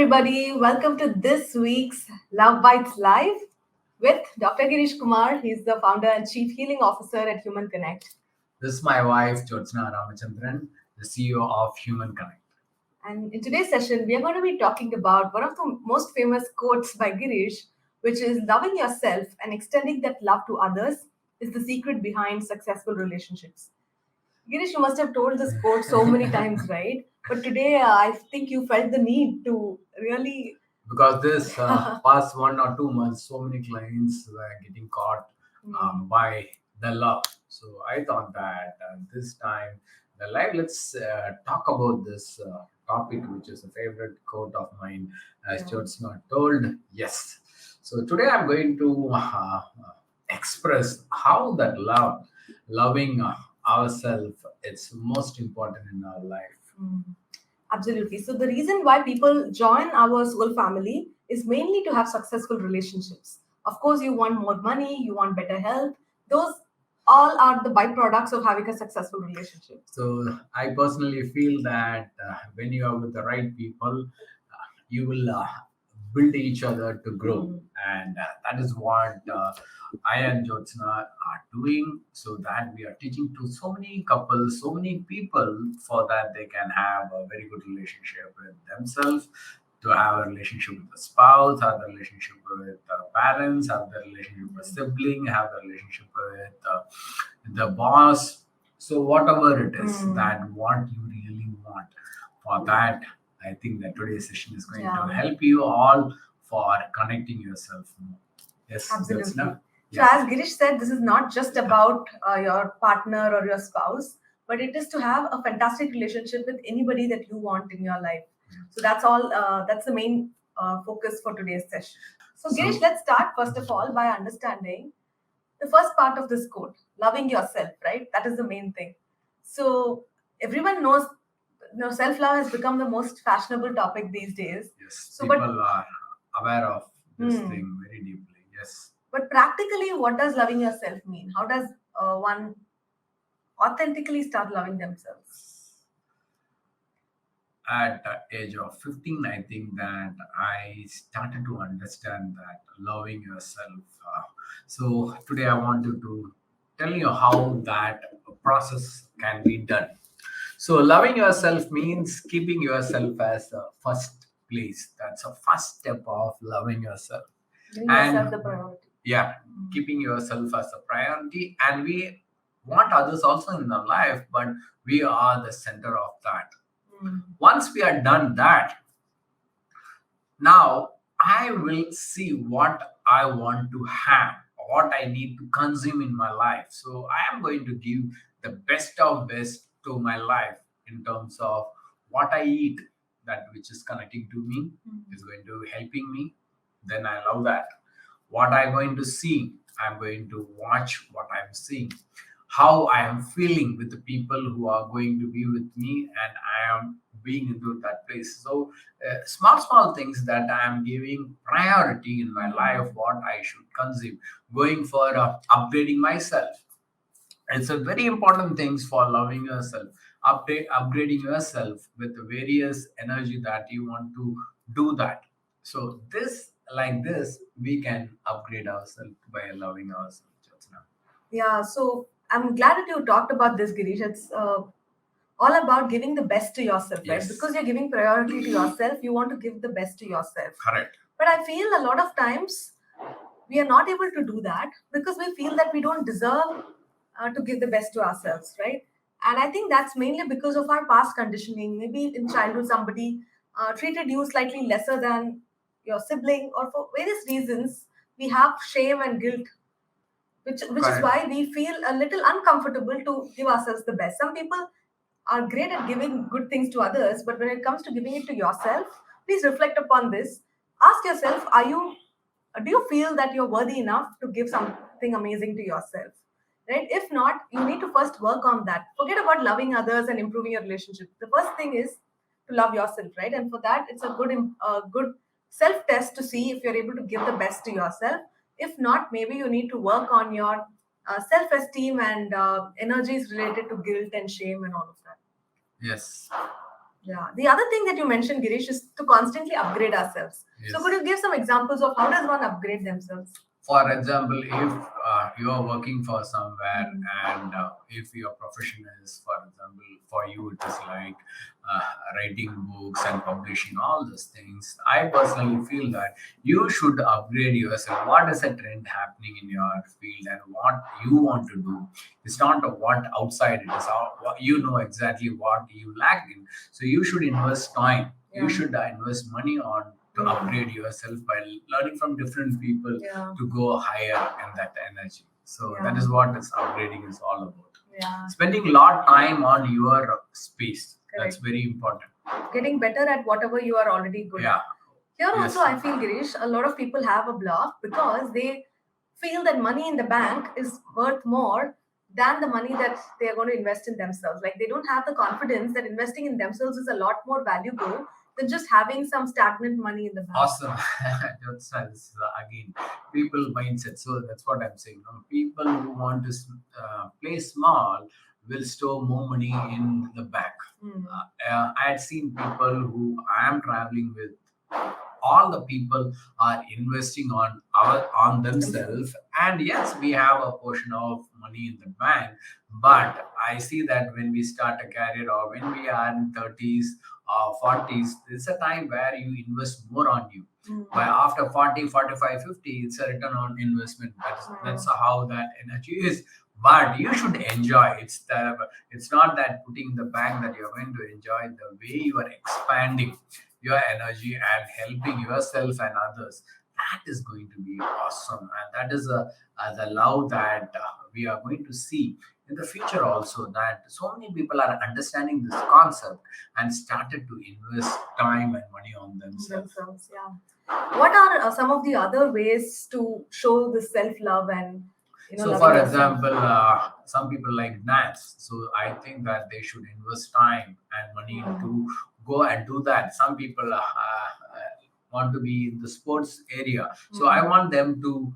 everybody. Welcome to this week's Love Bites Live with Dr. Girish Kumar. He's the founder and chief healing officer at Human Connect. This is my wife, Juornal, the CEO of Human Connect. And in today's session, we are going to be talking about one of the most famous quotes by Girish, which is loving yourself and extending that love to others is the secret behind successful relationships. Girish, you must have told this quote so many times, right? But today, I think you felt the need to really. Because this past 1 or 2 months, so many clients were getting caught by the love. So I thought that this time, the live, let's talk about this topic, which is a favorite quote of mine, as Jyotsna told. Yes. So today I'm going to express how that loving ourselves, it's most important in our life. Mm. Absolutely. So the reason why people join our soul family is mainly to have successful relationships. Of course, you want more money, you want better health. Those all are the byproducts of having a successful relationship. So I personally feel that when you are with the right people, you will build each other to grow, and that is what I and Jyotsna are doing. So that we are teaching to so many couples, so many people, for that they can have a very good relationship with themselves, to have a relationship with the spouse, have a relationship with parents, have the relationship with sibling, have the relationship with the boss. So whatever it is that what you really want, for that I think that today's session is going to help you all for connecting yourself more. Yes, Absolutely. Jyotsna? So, as Girish said, this is not just about your partner or your spouse, but it is to have a fantastic relationship with anybody that you want in your life. So that's all. That's the main focus for today's session. So, Girish, let's start first of all by understanding the first part of this quote, loving yourself, right? That is the main thing. So everyone knows, self-love has become the most fashionable topic these days. Yes, So, people are aware of this thing very deeply. Yes. But practically, what does loving yourself mean? How does one authentically start loving themselves? At the age of 15, I think that I started to understand that loving yourself. So today I wanted to tell you how that process can be done. So loving yourself means keeping yourself as a first place. That's a first step of loving yourself. Giving yourself the priority. Yeah, keeping yourself as a priority. And we want others also in our life, but we are the center of that. Once we are done that, now I will see what I want to have, what I need to consume in my life. So I am going to give the best of best to my life in terms of what I eat, that which is connecting to me, is going to helping me. Then I love that. What I'm going to see, I'm going to watch what I'm seeing, how I am feeling with the people who are going to be with me, and I am being into that place. So small things that I am giving priority in my life, what I should consume, going for upgrading myself. It's a very important things for loving yourself, upgrading yourself with the various energy that you want to do that. So this, like this, we can upgrade ourselves by loving ourselves. Jyotsna. Yeah, so I'm glad that you talked about this, Girish. It's all about giving the best to yourself, right? Yes. Because you're giving priority to yourself, you want to give the best to yourself. Correct. But I feel a lot of times we are not able to do that because we feel that we don't deserve to give the best to ourselves, right? And I think that's mainly because of our past conditioning. Maybe in childhood, somebody treated you slightly lesser than your sibling, or for various reasons, we have shame and guilt, which is Correct. why we feel a little uncomfortable to give ourselves the best. Some people are great at giving good things to others, but when it comes to giving it to yourself, please reflect upon this. Ask yourself, do you feel that you're worthy enough to give something amazing to yourself? Right? If not, you need to first work on that. Forget about loving others and improving your relationship. The first thing is to love yourself, right? And for that, it's a good self test to see if you're able to give the best to yourself. If not, maybe you need to work on your self esteem and energies related to guilt and shame and all of that. Yes. Yeah. The other thing that you mentioned, Girish, is to constantly upgrade ourselves. So could Yes. you give some examples of how does one upgrade themselves? For example, if you are working for somewhere, Mm. and if your profession is, for example, for you it is like uh, writing books and publishing all those things, I personally feel that you should upgrade yourself. What is a trend happening in your field and what you want to do? It's not what outside it is, how what you know exactly what you lack in. So you should invest time, you Yeah. should invest money on to Mm. upgrade yourself by learning from different people Yeah. to go higher in that energy. So that Yeah. is what this upgrading is all about. Yeah. Spending a lot time on your space. That's Correct. very important. Getting better at whatever you are already good Yeah. at. Here also, Yes. I feel, Girish, a lot of people have a block because they feel that money in the bank is worth more than the money that they are going to invest in themselves. Like they don't have the confidence that investing in themselves is a lot more valuable than just having some stagnant money in the bank. Awesome. That's again people mindset. So that's what I'm saying. No? People who want to play small will store more money in the bank. Hmm. I had seen people who I am traveling with, all the people are investing on themselves, and yes, we have a portion of money in the bank, but I see that when we start a career or when we are in 30s or 40s, it's a time where you invest more on you. Hmm. By after 40, 45, 50, it's a return on investment. That's how that energy is. But you should enjoy. It's not that putting in the bank that you're going to enjoy. The way you are expanding your energy and helping yourself and others, that is going to be awesome, and that is the love that we are going to see in the future also, that so many people are understanding this concept and started to invest time and money on themselves. Themselves, yeah. What are some of the other ways to show the self love and So, loving for yourself? example, some people like dance. So, I think that they should invest time and money to go and do that. Some people want to be in the sports area. So, I want them to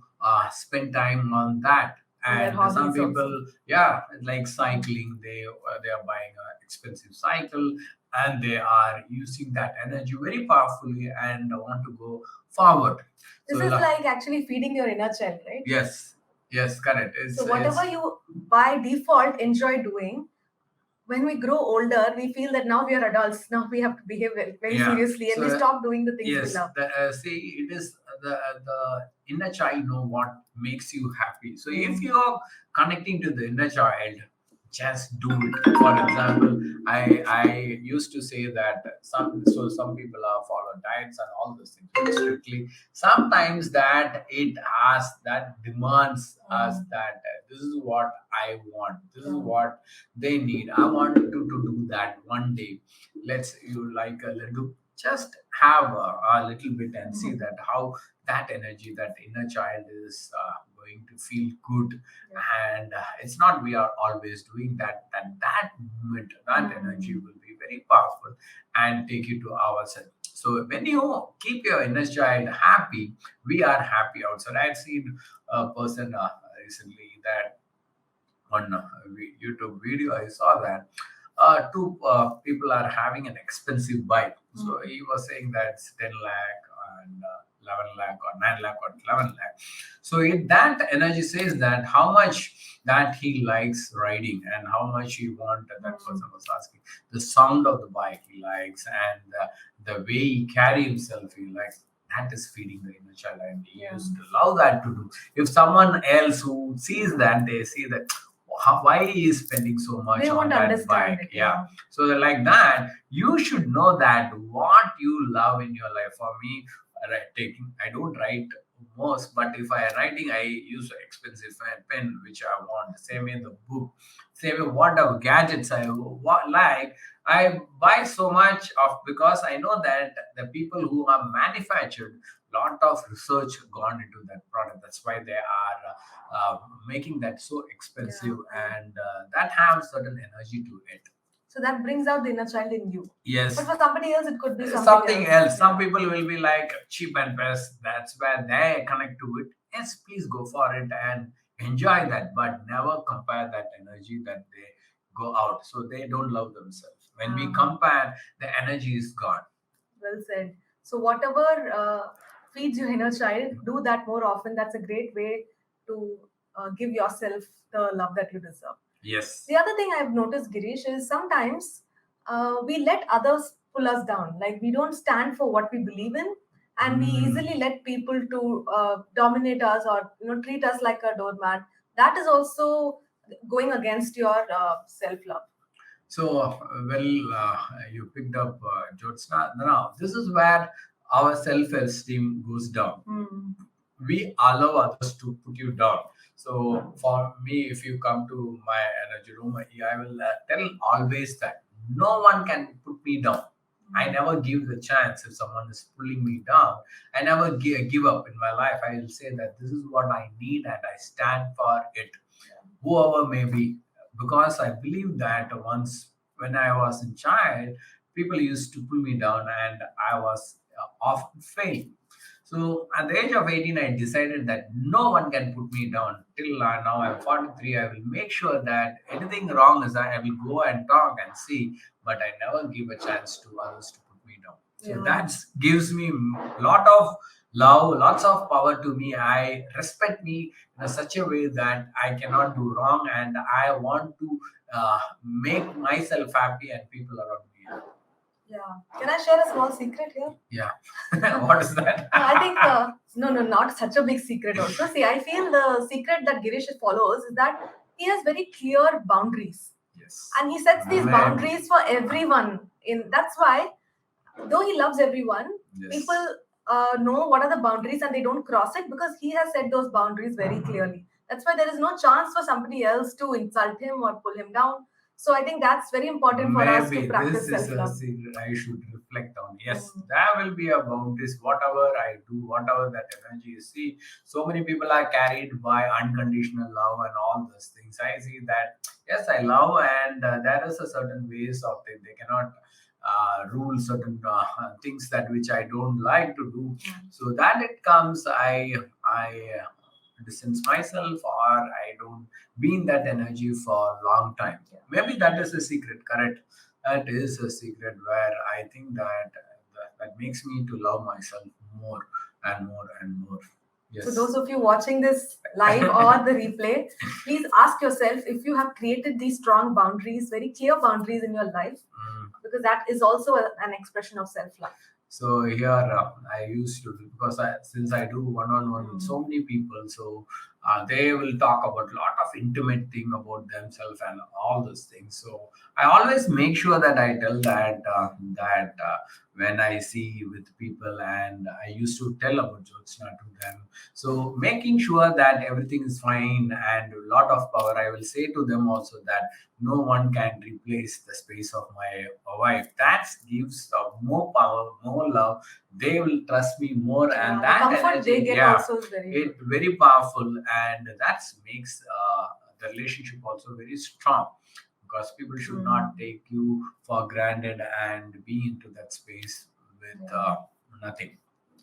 spend time on that. In their And some hobbies also. people, yeah, like cycling, they are buying an expensive cycle and they are using that energy very powerfully and want to go forward. This So, is like actually feeding your inner child, right? yes, yes, correct. So It's whatever you by default enjoy doing, when we grow older, we feel that now we are adults. Now we have to behave very yeah. seriously, and we So stop doing the things we yes, love. see, it is the inner child know what makes you happy. So if Mm. you are connecting to the inner child, just do it. For example, I used to say that some people are follow diets and all those things very strictly. Sometimes that it asks that demands us that this is what I want. This is what they need. I want to do that one day. Let's you like a little, just have a little bit and see that how that energy, that inner child is going to feel good. And it's not we are always doing that, that moment, that energy will be very powerful and take you to ourselves. So when you keep your inner child happy, we are happy outside. I've seen a person recently that on YouTube video, I saw that two people are having an expensive bike. So he was saying that it's 10 lakh and 11 lakh or 9 lakh or 11 lakh. So that energy says that how much that he likes riding and how much he want. That person was asking the sound of the bike he likes, and the way he carry himself he likes. That is feeding the inner child, and he used to love that to do. If someone else who sees that, they see that why he is spending so much They on won't that understand bike. it. Yeah. Yeah. So like that, you should know that what you love in your life. For me, taking, I don't write most, but if I am writing, I use expensive pen which I want. Same in the book, same in whatever gadgets I like. I buy so much of, because I know that the people who are manufactured, lot of research gone into that product. That's why they are making that so expensive, and that have certain energy to it. So that brings out the inner child in you. Yes. But for somebody else, it could be Something else. Some Yeah. people will be like cheap and best. That's where they connect to it. Yes, please go for it and enjoy that, but never compare that energy that they go out. So they don't love themselves. When we Ah, compare, the energy is gone. well said. So whatever feeds your inner child, do that more often. That's a great way to give yourself the love that you deserve. Yes. The other thing I've noticed, Girish, is sometimes we let others pull us down. Like we don't stand for what we believe in, and we Mm. easily let people to dominate us or treat us like a doormat. That is also going against your self love. So, you picked up Jyotsna. Now, this is where our self-esteem goes down. Hmm. We allow others to put you down. So for me, if you come to my energy room, I will tell always that no one can put me down. I never give the chance if someone is pulling me down. I never give up in my life. I will say that this is what I need and I stand for it, whoever may be, because I believe that once when I was in child, people used to pull me down and I was often failing. So at the age of 18, I decided that no one can put me down. Till now I'm 43, I will make sure that anything wrong is I will go and talk and see, but I never give a chance to others to put me down. So Yeah. that gives me a lot of love, lots of power to me. I respect me in such a way that I cannot do wrong and I want to make myself happy and people around me happy. Yeah. Can I share a small secret here? Yeah. What is that? I think no, no, not such a big secret. Also, see, I feel the secret that Girish follows is that he has very clear boundaries, Yes. and he sets these Very. boundaries for everyone. In that's why, though he loves everyone, Yes. people know what are the boundaries and they don't cross it because he has set those boundaries very clearly. That's why there is no chance for somebody else to insult him or pull him down. So I think that's very important for us to Maybe practice this is self a love. secret I should reflect on. Yes, there will be a boundaries, whatever I do, whatever that energy you see. So many people are carried by unconditional love and all those things. I see that, yes, I love, and there is a certain ways of it. They cannot rule certain things that which I don't like to do. So that it comes, I distance myself or I don't be in that energy for a long time. Maybe that is a secret, correct? That is a secret where I think that makes me to love myself more and more and more. So, Yes. those of you watching this live or the replay, please ask yourself if you have created these strong boundaries, very clear boundaries in your life, Mm. because that is also an expression of self love. So here I used to because since I do one-on-one with so many people, so they will talk about a lot of intimate thing about themselves and all those things. So I always make sure that I tell that when I see with people, and I used to tell about Jyotsna to them. So making sure that everything is fine and a lot of power, I will say to them also that no one can replace the space of my wife. That gives more power, more love. They will trust me more, and Yeah, the that comfort they energy, get yeah, also is very good. it very powerful, and that makes the relationship also very strong. Because people should not take you for granted and be into that space with nothing.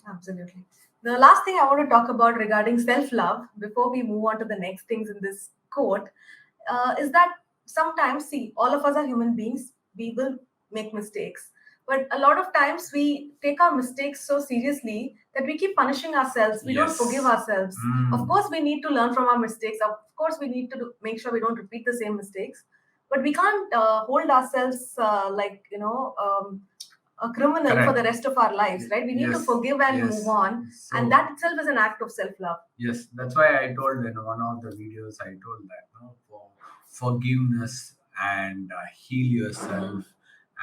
Absolutely. The last thing I want to talk about regarding self love before we move on to the next things in this quote is that sometimes, see, all of us are human beings, we will make mistakes. But a lot of times we take our mistakes so seriously that we keep punishing ourselves. We don't forgive Yes. ourselves. Of Mm. course, we need to learn from our mistakes. Of course, we need to make sure we don't repeat the same mistakes. But we can't hold ourselves like, a criminal for the Correct. rest of our lives, right? We need to Yes. forgive and move Yes. on, and So that itself is an act of self love. yes, that's why I told in one of the videos, I told that, no, for forgiveness and heal yourself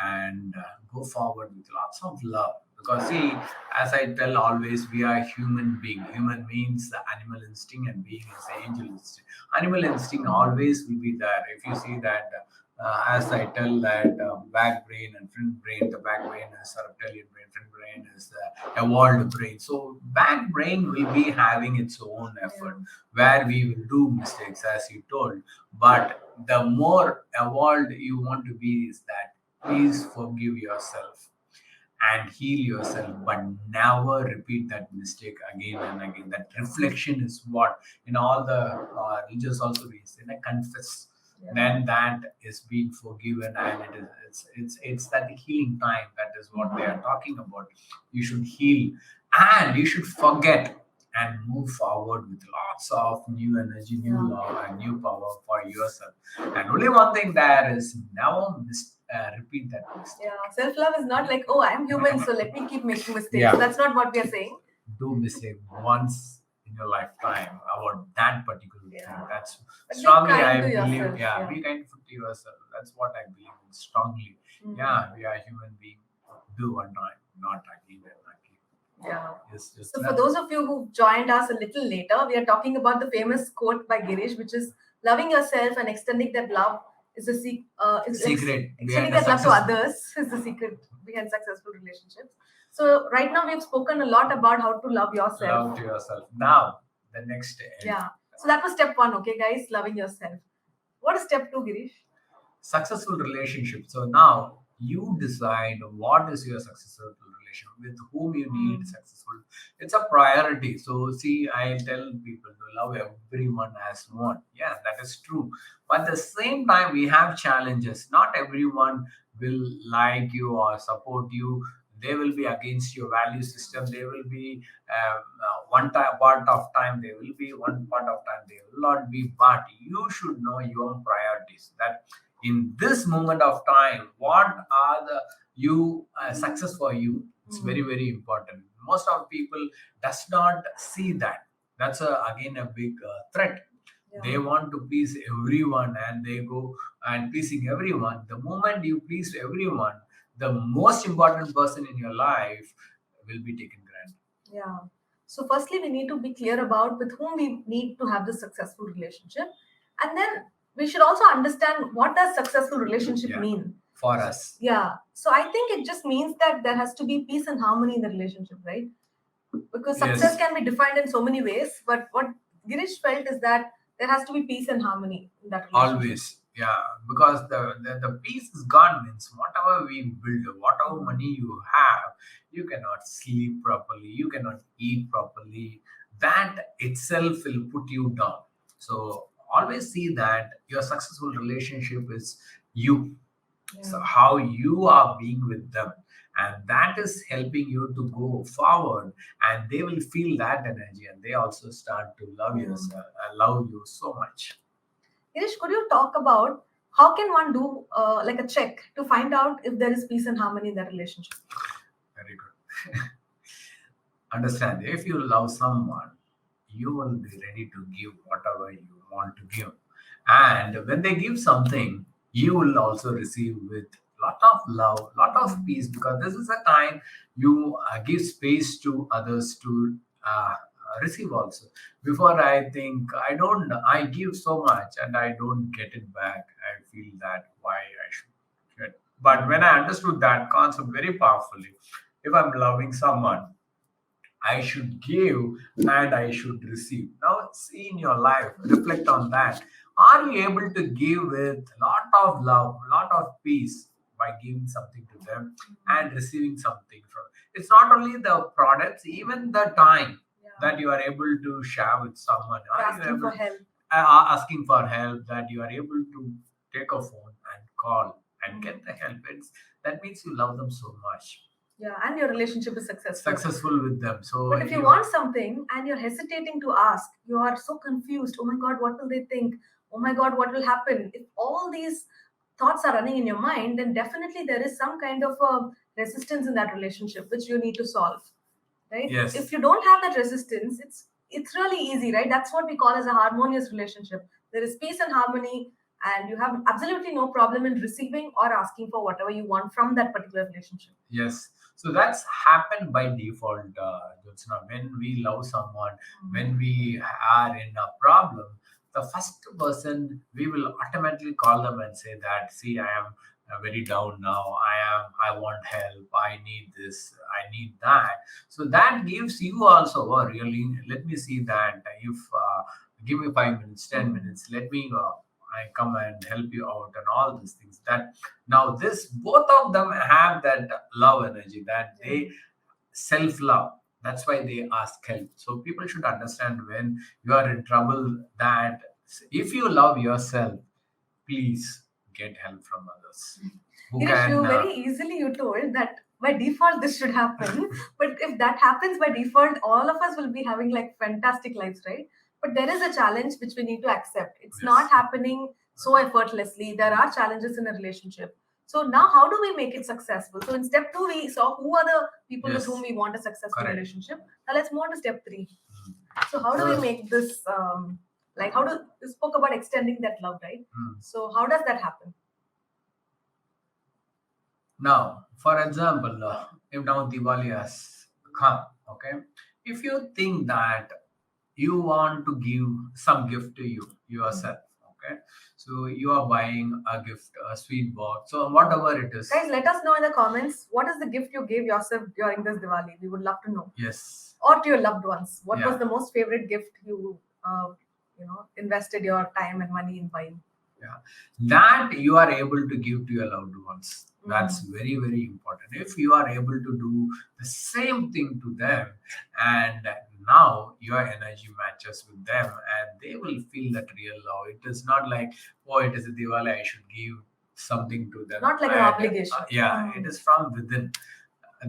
and go forward with lots of love. Because see, as I tell always, we are human being. Human means the animal instinct and being is the angel instinct. Animal instinct always will be there. If you see that, as I tell that back brain and front brain, the back brain is reptilian brain, front brain is the evolved brain. So back brain will be having its own effort where we will do mistakes, as you told. But the more evolved you want to be is that please forgive yourself and heal yourself, but never repeat that mistake again and again. That reflection is what in all the religious also we say, confess. Yeah. then that is being forgiven, and it's that healing time. That is what they are talking about. You should heal, and you should forget and move forward with lots of new energy, new Yeah. love, and new power for yourself. And only one thing there is, never repeat that mistake. Yeah. Self love is not like, oh, I'm human, so let me keep making mistakes. Yeah. That's not what we are saying. Do mistake once in your lifetime about that particular thing. Yeah. That's But be strongly kind I to believe. yourself. Yeah, Yeah. be kind to yourself. That's what I believe in strongly. Mm. Yeah, we are human being. Do one time, not again and again. Yeah. It's just So, for that those of you who joined us a little later, we are talking about the famous quote by Girish, which is loving yourself and extending that love is the is like secret extending behind a that love to success. others is the secret behind successful relationships. So, right now we've spoken a lot about how to love yourself. Love to yourself. Now, the next end. Yeah. So that was step one, okay, guys, loving yourself. What is step two, Girish? Successful relationship. So now you decide what is your successful relation, with whom you need successful. It's a priority. So see, I tell people to love everyone as one. Yeah, that is true. But at the same time, we have challenges. Not everyone will like you or support you. They will be against your value system. They will be one time, part of time. They will be one part of time. They will not be. But you should know your priorities. That in this moment of time, what are the you success for you? It's very very important. Most of people does not see that. That's again a big threat. They Yeah. want to please everyone, and they go and pleasing everyone. The moment you please everyone, the most important person in your life will be taken granted. Yeah. So, firstly, we need to be clear about with whom we need to have this successful relationship, and then we should also understand what does successful relationship Yeah, mean. for us. Yeah. So, I think it just means that there has to be peace and harmony in the relationship, right? Because success Yes. can be defined in so many ways, but what Girish felt is that there has to be peace and harmony in that relationship. Always, yeah, because the peace is gone means whatever we build, whatever money you have, you cannot sleep properly, you cannot eat properly. That itself will put you down. So always see that your successful relationship is you. So Yeah. how you are being with them, and that is helping you to go forward, and they will feel that energy, and they also start to love yourself, love you so much. Girish, could you talk about how can one do like a check to find out if there is peace and harmony in that relationship? Very good. Understand, if you love someone, you will be ready to give whatever you want to give. And when they give something, you will also receive with lot of love, lot of peace, because this is a time you give space to others to receive also. Before, I think I give so much and I don't get it back. I feel that why I should get. But when I understood that concept very powerfully, if I'm loving someone, I should give and I should receive. Now, see in your life, reflect on that. Are you able to give with lot of love, lot of peace by giving something to them and receiving something from? It's not only the products, even the time Yeah. that you are able to share with someone. Or Are you asking for able help. asking for help, that you are able to take a phone and call and get the help? That means you love them so much, Yeah, and your relationship is successful. successful with them. So But if you want something and you're hesitating to ask, you are so confused. Oh my God, what will they think? Oh my God, what will happen? If all these thoughts are running in your mind, then definitely there is some kind of a resistance in that relationship which you need to solve, right? yes, If you don't have that resistance, it's really easy, right? That's what we call as a harmonious relationship. There is peace and harmony, and you have absolutely no problem in receiving or asking for whatever you want from that particular relationship. yes. So that's happened by default, Jyotsna. When we love someone, when we are in a problem, the first person we will automatically call them and say that, see, I am very down now. I want help. I need this. I need that. So that gives you also a really, let me see that if give me 5 minutes, 10 minutes, let me I come and help you out and all these things. That now this both of them have that love energy, that they self love. That's why they ask help. So people should understand when you are in trouble that if you love yourself, please get help from others who Girish, can you very easily you told that by default this should happen, but if that happens by default, all of us will be having like fantastic lives, right? But there is a challenge which we need to accept. It's not yes. happening so effortlessly. There are challenges in a relationship. So now, how do we make it successful? So in step two, we saw who are the people with whom Yes, we want a successful correct. relationship. Now let's move on to step three. Mm. So how do we So, make this? Like how do you spoke about extending that love, right? mm. So how does that happen? Now, for example, if now Diwali has come, okay, if you think that you want to give some gift to yourself, okay, so you are buying a gift, a sweet box, so whatever it is, Guys, let us know in the comments what is the gift you gave yourself during this Diwali. We would love to know. yes, Or to your loved ones. What was yeah, the most favorite gift you invested your time and money in buying? yeah, that you are able to give to your loved ones. That's Mm. very, very important. If you are able to do the same thing to them, and now your energy matches with them, and they will feel that real love. It is not like, oh, it is a Diwali, I should give something to them. Not like an And obligation. yeah, it Mm. is from within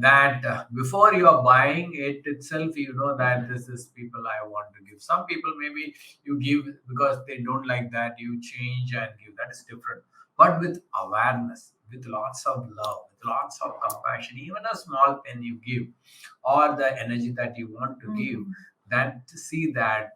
that before you are buying it itself, you know that this is people I want to give. Some people maybe you give because they don't like that, you change and give, that is different. But with awareness, with lots of love, with lots of compassion, even a small pen you give or the energy that you want to give, Mm. then to see that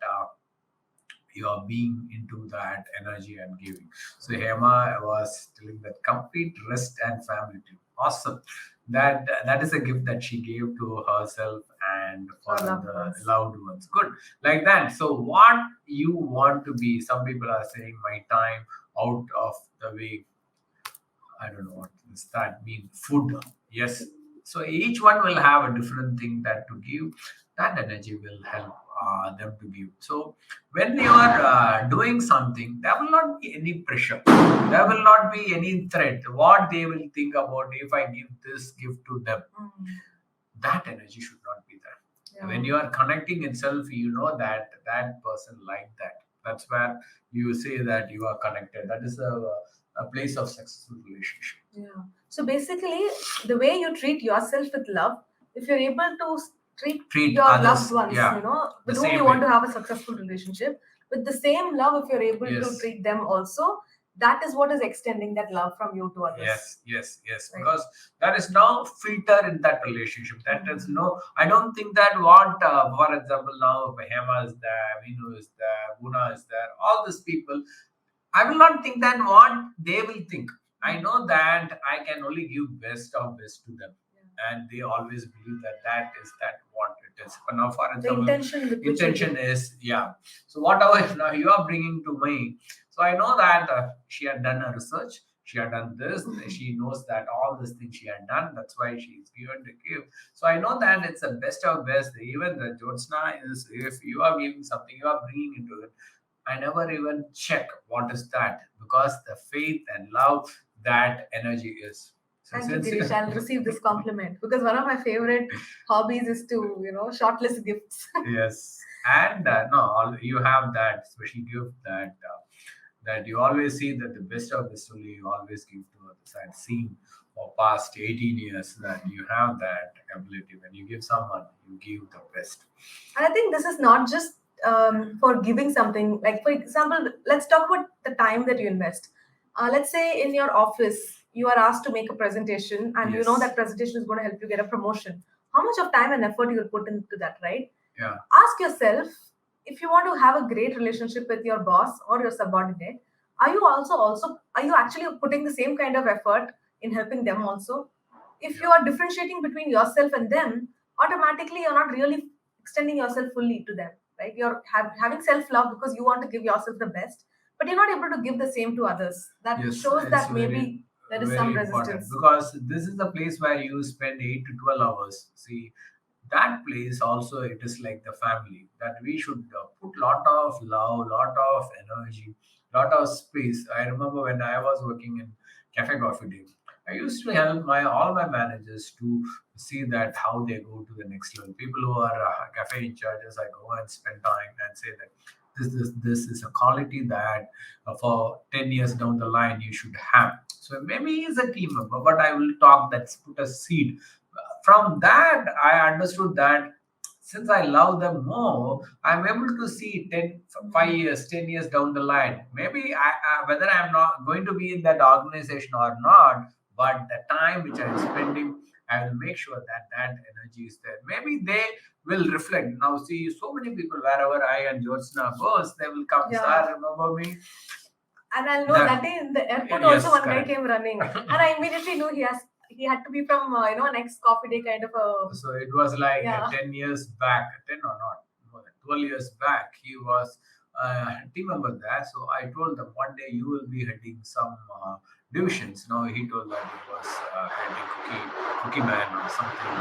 you are being into that energy and giving. So Hema was telling that complete rest and family too. Awesome. That is a gift that she gave to herself and for For loved the ones. loved ones. Good. Like that. So what you want to be, some people are saying my time out of the way. I don't know what does that mean. Food. Yes. So each one will have a different thing that to give. That energy will help them to give. So when you are doing something, there will not be any pressure. There will not be any threat. What they will think about if I give this gift to them, Mm. that energy should not be there. Yeah. When you are connecting itself, you know that that person like that. That's where you say that you are connected. That is a place of successful relationship. Yeah. So basically, the way you treat yourself with love, if you're able to treat Treat your loved others, ones, yeah, the with whom you same want way. to have a successful relationship, with the same love, if you're able to Yes. treat them also, that is what is extending that love from you to others. Yes, yes, yes. Right. Because there is no filter in that relationship. That is Mm. no. I don't think that what, for example, now Hema is there, Vinu is there, Guna is there. All these people, I will not think that what they will think. I know that I can only give best of best to them, and they always believe that that is that what it is. But now, for The example, intention with which you intention give. is yeah. So whatever now you are bringing to me, so I know that she had done a research. She had done this. She knows that all these things she had done. That's why she is given to give. So I know that it's the best of best. Even the Jyotsna is, if you are giving something, you are bringing into it. I never even check what is that, because the faith and love, that energy is. So Thank you, since Girish. I'll receive this compliment because one of my favorite hobbies is to, shortlist gifts. yes, and no, you have that special gift that that you always see that the best of best only you always give to others. I've seen for past 18 years that you have that ability. When you give someone, you give the best. And I think this is not just for giving something. Like, for example, let's talk about the time that you invest. Let's say in your office, you are asked to make a presentation, and you know Yes. that presentation is going to help you get a promotion. How much of time and effort you will put into that, right? Yeah. Ask yourself, if you want to have a great relationship with your boss or your subordinate, are you actually putting the same kind of effort in helping them also? If you Yeah. are differentiating between yourself and them, automatically you're not really extending yourself fully to them, right? You're having self love because you want to give yourself the best, but you're not able to give the same to others. That Yes, shows it's that very, maybe there is some very important, resistance. because this is the place where you spend 8 to 12 hours. See, that place also, it is like the family that we should put lot of love, lot of energy, lot of space. I remember when I was working in Cafe Coffee Day, I used to help my all my managers to see that how they go to the next level. People who are cafe in charges, I go and spend time and say that This is a quality that for 10 years down the line you should have. So maybe he's a team member, but I will talk that's put a seed. From that, I understood that since I love them more, I'm able to see 10, 5 years, 10 years down the line. Maybe whether I'm not going to be in that organization or not, but the time which I'm spending, I will make sure that that energy is there. Maybe they will reflect. Now, see, so many people, wherever I and Jyotsna goes, they will come, Yeah. sir, remember me? And I'll know That, that day in the airport also yes, one guy correct. came running, and I immediately knew he had to be from an ex coffee day kind of a. So it was like Yeah. 10 years back, 10 or not, more than 12 years back, he was a team member there. So I told them one day you will be heading some divisions. No, he told that he was heading cookie man or something,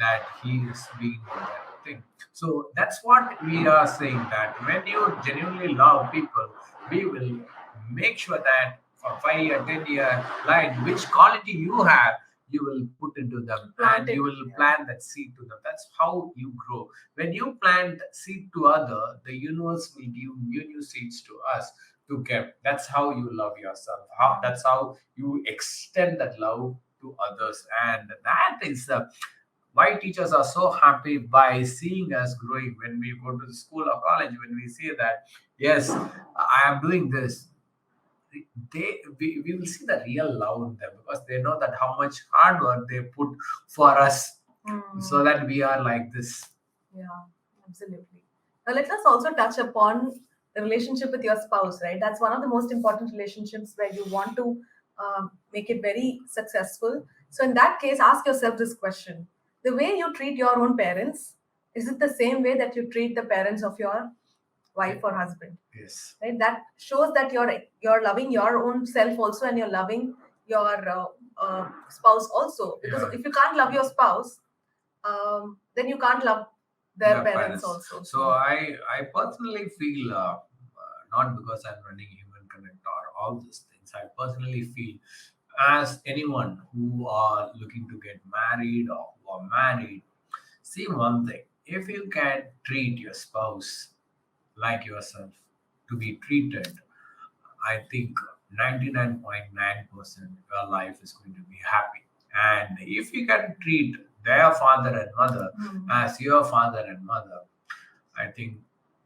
that he is being that thing. So that's what we are saying, that when you genuinely love people, we will make sure that for 5 year, 10 year line, which quality you have, you will put into them Plant and it. you will Yeah. plant that seed to them. That's how you grow. When you plant seed to other, the universe will give new seeds to us to get. That's how you love yourself. That's how you extend that love to others. And that is why teachers are so happy by seeing us growing when we go to the school or college, when we see that, yes, I am doing this. We will see the real love in them because they know that how much hard work they put for us so Mm. that we are like this. Yeah, absolutely. Now let us also touch upon the relationship with your spouse, right? That's one of the most important relationships where you want to make it very successful. So in that case, ask yourself this question: the way you treat your own parents, is it the same way that you treat the parents of your wife or husband? Yes. Right? That shows that you're loving your own self also, and you're loving your spouse also. Because Yeah. if you can't love your spouse, then you can't love their Their parents parents. also. So I personally feel not because I'm running Human Connect or all these things. I personally feel as anyone who are looking to get married or who are married, see one thing: if you can treat your spouse like yourself to be treated, I think 99.9% your life is going to be happy. And if you can treat their father and mother Hmm. as your father and mother, I think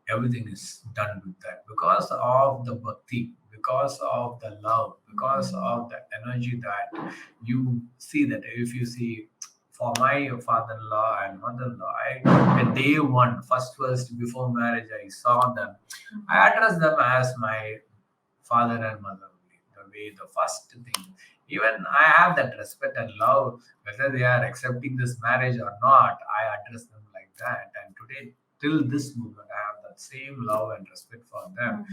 everything is done with that because of the bhakti, because of the love, because of the energy that you see. That if you see, for my father-in-law and mother-in-law, at day one, first before marriage, I saw them. I addressed them as my father and mother only. The way, the first thing, even I have that respect and love, whether they are accepting this marriage or not, I address them like that. And today, till this moment, I have that same love and respect for them,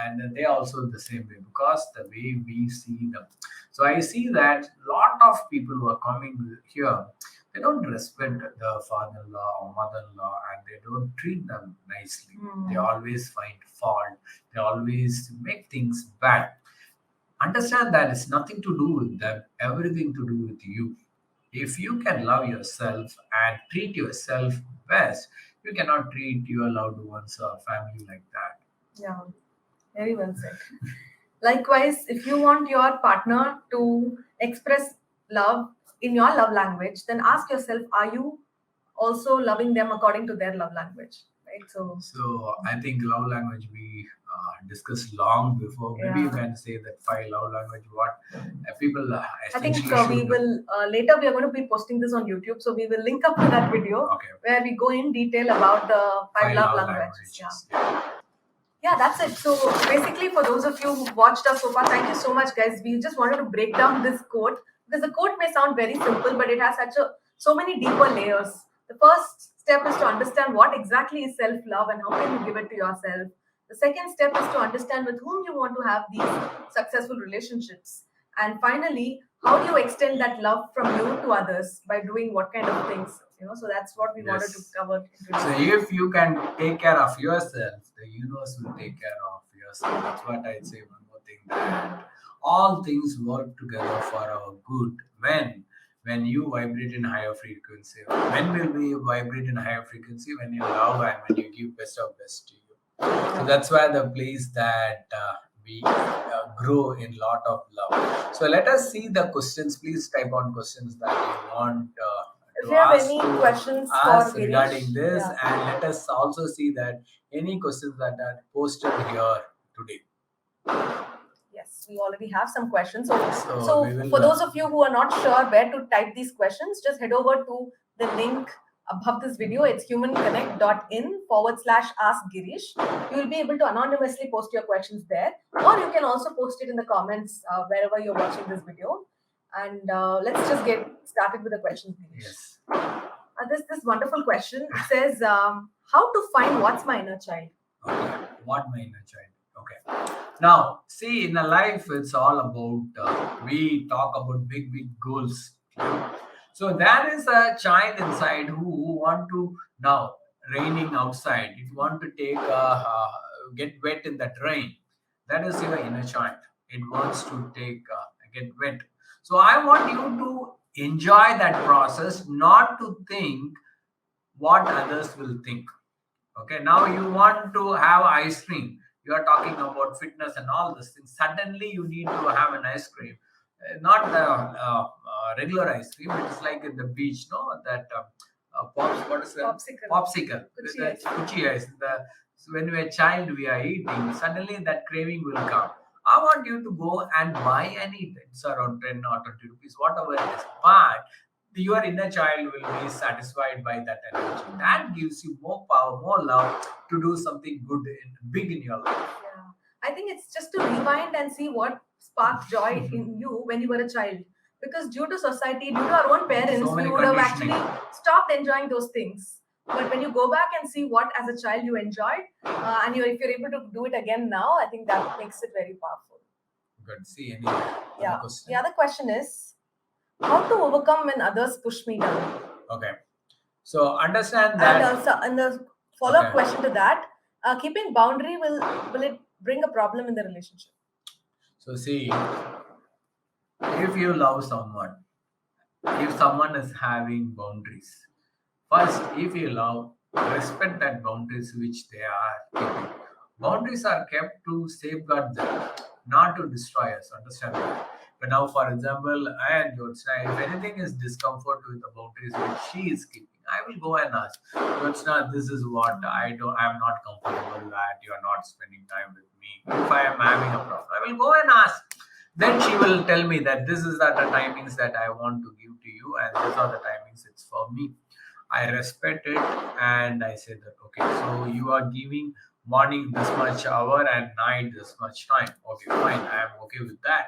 and they also the same way because the way we see them. So I see that lot of people who are coming here, they don't respect the father-in-law or mother-in-law, and they don't treat them nicely. They always find fault. They always make things bad. Understand that it's nothing to do with them, everything to do with you. If you can love yourself and treat yourself best, you cannot treat your loved ones or family like that. Yeah, very well said. Likewise, if you want your partner to express love in your love language, then ask yourself, are you also loving them according to their love language? Right? So, So I think love language we discussed long before. Maybe you yeah. can say that five love language. What people I think essentially we should do. will later we are going to be posting this on YouTube, so we will link up to that video Okay. where we go in detail about the five Five love love languages. Yeah. languages. Yeah. Yeah, that's it. So basically, for those of you who watched us so far, thank you so much, guys. We just wanted to break down this quote because the quote may sound very simple, but it has so many deeper layers. The first step is to understand what exactly is self-love and how can you give it to yourself. The second step is to understand with whom you want to have these successful relationships. And finally, how do you extend that love from you to others by doing what kind of things? So that's what we wanted to Yes. cover in So today's. if you can take care of yourself, the universe will take care of yourself. That's what I'd say. One more thing, that all things work together for our good. When you vibrate in higher frequency. When will we vibrate in higher frequency? When you love and when you give best of best to you. So that's why the place that we grow in lot of love. So let us see the questions. Please type on questions that you want If to you have ask any to questions for us Girish, regarding this, yeah. and let us also see that any questions that are posted here today. Yes, we already have some questions. So, So we so for will. those of you who are not sure where to type these questions, just head over to the link above this video. It's humanconnect.in/ask Girish. You will be able to anonymously post your questions there, or you can also post it in the comments wherever you're watching this video. And let's just get started with the questions, Girish. Yes. This wonderful question. It says, "How to find what's my inner child?" Okay. What my inner child? Okay. Now, see, in a life, it's all about we talk about big goals. So there is a child inside who want to now raining outside. If you want to take get wet in that rain, that is your inner child. It wants to take get wet. So I want you to enjoy that process, not to think what others will think. Okay, now you want to have ice cream. You are talking about fitness and all these things. Suddenly, you need to have an ice cream, not the regular ice cream. It's like in the beach, no, that pops. What is that? Popsicle. Popsicle. Kuchi That ice cream. kuchi ice. So when we are child, we are eating. Suddenly, that craving will come. I want you to go and buy and eat. It's around 10 or 20 rupees, whatever it is. But your inner child will be satisfied by that energy. That gives you more power, more love to do something good and big in your life. Yeah. I think it's just to rewind and see what sparked joy in you when you were a child. Because due to society, due to our own parents, So we many would have conditioning. actually stopped enjoying those things. But when you go back and see what as a child you enjoyed, and if you're able to do it again now, I think that makes it very powerful. Good. See any other Yeah. question? The other question is how to overcome when others push me down. Okay. So understand And that. and the follow-up Okay. question to that, keeping boundary will it bring a problem in the relationship? So see, if you love someone, if someone is having boundaries, first, if you love, respect that boundaries which they are keeping. Boundaries are kept to safeguard them, not to destroy us. Understand that? But now, for example, I and Jyotsna, if anything is discomfort with the boundaries which she is keeping, I will go and ask, Jyotsna, this is what I am not comfortable that you are not spending time with me. If I am having a problem, I will go and ask. Then she will tell me that this is the timings that I want to give to you, and these are the timings it's for me. I respect it, and I say that okay, so you are giving morning this much hour and night this much time. Okay, fine, I am okay with that.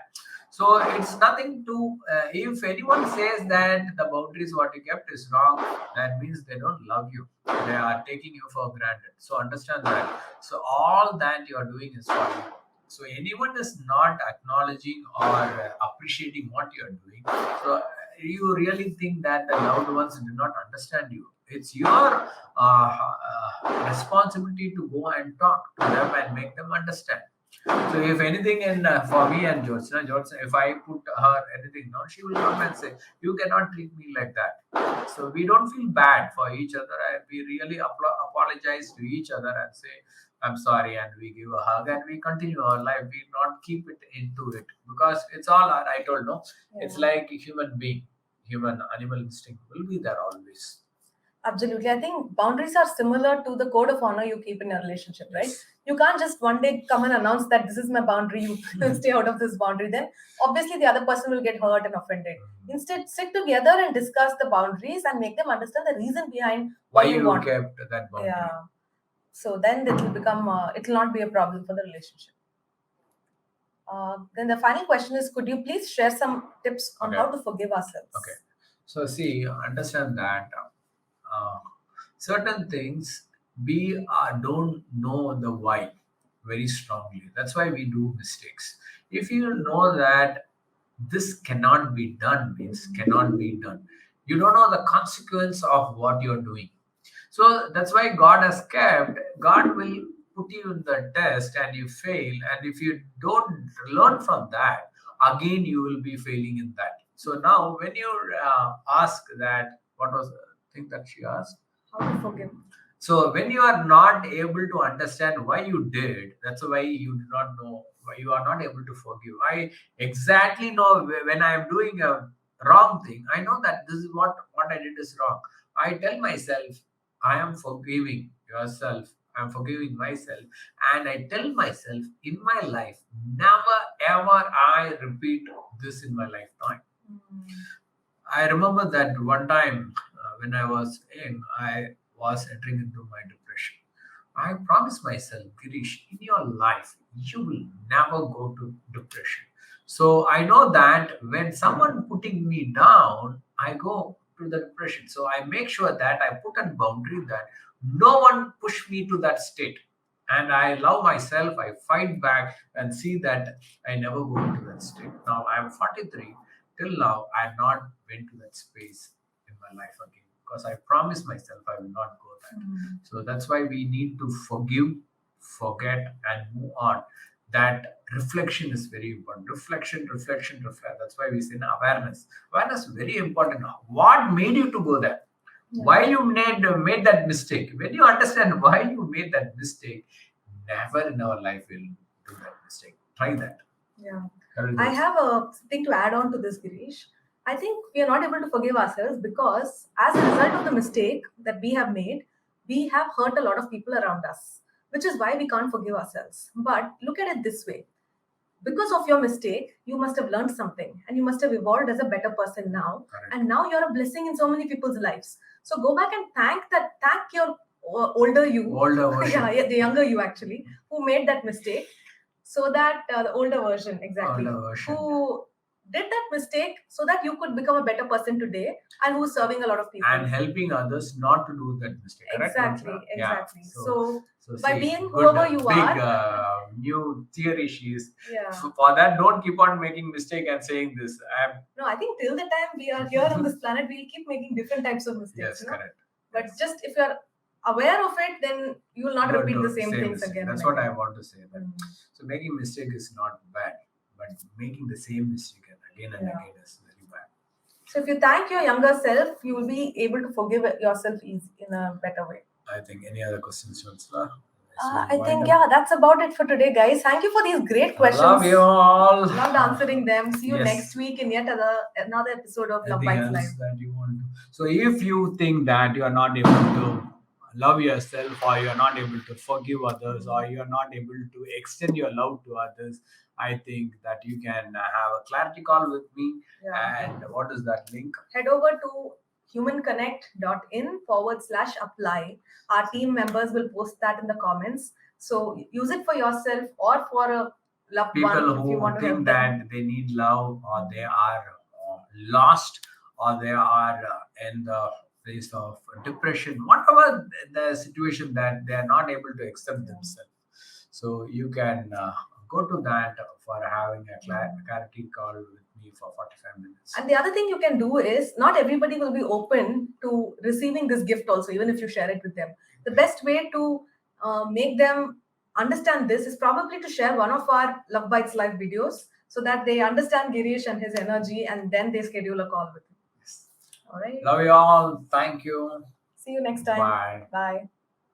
So it's nothing to. If anyone says that the boundaries what you kept is wrong, that means they don't love you. They are taking you for granted. So understand that. So all that you are doing is for you. So anyone is not acknowledging or appreciating what you are doing. So you really think that the loved ones do not understand you. It's your responsibility to go and talk to them and make them understand. So if anything, in for me and Georgina, if I put her anything down, she will come and say, "You cannot treat me like that." So we don't feel bad for each other, and we really apologize to each other and say, "I'm sorry," and we give a hug and we continue our life. We not keep it into it because it's all I told no. It's like a human being, human animal instinct will be there always. Absolutely. I think boundaries are similar to the code of honor you keep in a relationship, right? Yes. You can't just one day come and announce that this is my boundary, you stay out of this boundary. Then obviously the other person will get hurt and offended. Instead, sit together and discuss the boundaries and make them understand the reason behind Why why you you want. kept that boundary? Yeah. So then it will become, it will not be a problem for the relationship. Then the final question is, could you please share some tips on Okay. how to forgive ourselves? Okay. So see, understand that uh, certain things we don't know the why very strongly. That's why we do mistakes. If you know that this cannot be done means cannot be done, you don't know the consequence of what you're doing. So that's why God has kept. God will put you in the test and you fail. And if you don't learn from that, again you will be failing in that. So now when you ask that, what was the thing that she asked? How to forgive? So when you are not able to understand why you did, that's why you do not know why you are not able to forgive. I exactly know when I am doing a wrong thing. I know that this is what I did is wrong. I tell myself, I am forgiving yourself. I am forgiving myself, and I tell myself in my life, never ever I repeat this in my lifetime. Mm. I remember that one time when I was young, I was entering into my depression. I promised myself, Girish, in your life, you will never go to depression. So I know that when someone putting me down, I go to the depression. So I make sure that I put a boundary that no one push me to that state. And I love myself. I fight back and see that I never go into that state. Now I'm 43. Till now, I have not went to that space in my life again because I promised myself I will not go that. Mm. So that's why we need to forgive, forget, and move on. That reflection is very important. Reflection, reflection, reflect. That's why we say na, awareness. Awareness is very important. What made you to go there? Yeah. Why you made that mistake? When you understand why you made that mistake, never in our life will do that mistake. Try that. Yeah. That will I be- have a thing to add on to this, Girish. I think we are not able to forgive ourselves because, as a result of the mistake that we have made, we have hurt a lot of people around us, which is why we can't forgive ourselves. But look at it this way, because of your mistake, you must have learned something and you must have evolved as a better person now. Correct. And now you're a blessing in so many people's lives. So go back and thank your older you, Older version. yeah, the younger you actually, who made that mistake, so that the older version, exactly, Older version. who did that mistake so that you could become a better person today and who's serving a lot of people. And helping others not to do that mistake. Correct, Exactly, Vansa? exactly. Yeah. So by see, being good, whoever you big are, new theory she is. yeah. So for that, don't keep on making mistake and saying this. No, I think till the time we are here on this planet, we'll keep making different types of mistakes. Yes, correct. But Yes. just if you're aware of it, then you will not Don't repeat do the same things mistake. again. That's and what I again. want to say. That. Mm. So making mistake is not bad, but making the same mistake again and Yeah. again is very bad. So if you thank your younger self, you will be able to forgive yourself easy in a better way. I think any other questions, Vansla? I think that's about it for today, guys. Thank you for these great questions. Love you all. Loved answering them. See you Yes. next week in yet another episode of Love Anything Bites else Live. that you want to? So if you think that you are not able to love yourself, or you are not able to forgive others, or you are not able to extend your love to others, I think that you can have a clarity call with me. Yeah. And what is that link? Head over to humanconnect.in/apply. Our team members will post that in the comments. So use it for yourself or for a loved People one if you who want to think help them. that they need love, or they are lost, or they are in the place of depression, whatever the situation, that they are not able to accept themselves. So you can go to that for having a clarity call with me for 45 minutes. And the other thing you can do is, not everybody will be open to receiving this gift also, even if you share it with them. The best way to make them understand this is probably to share one of our Love Bites Live videos so that they understand Girish and his energy, and then they schedule a call with him. Yes. All right. Love you all. Thank you. See you next time. Bye. Bye.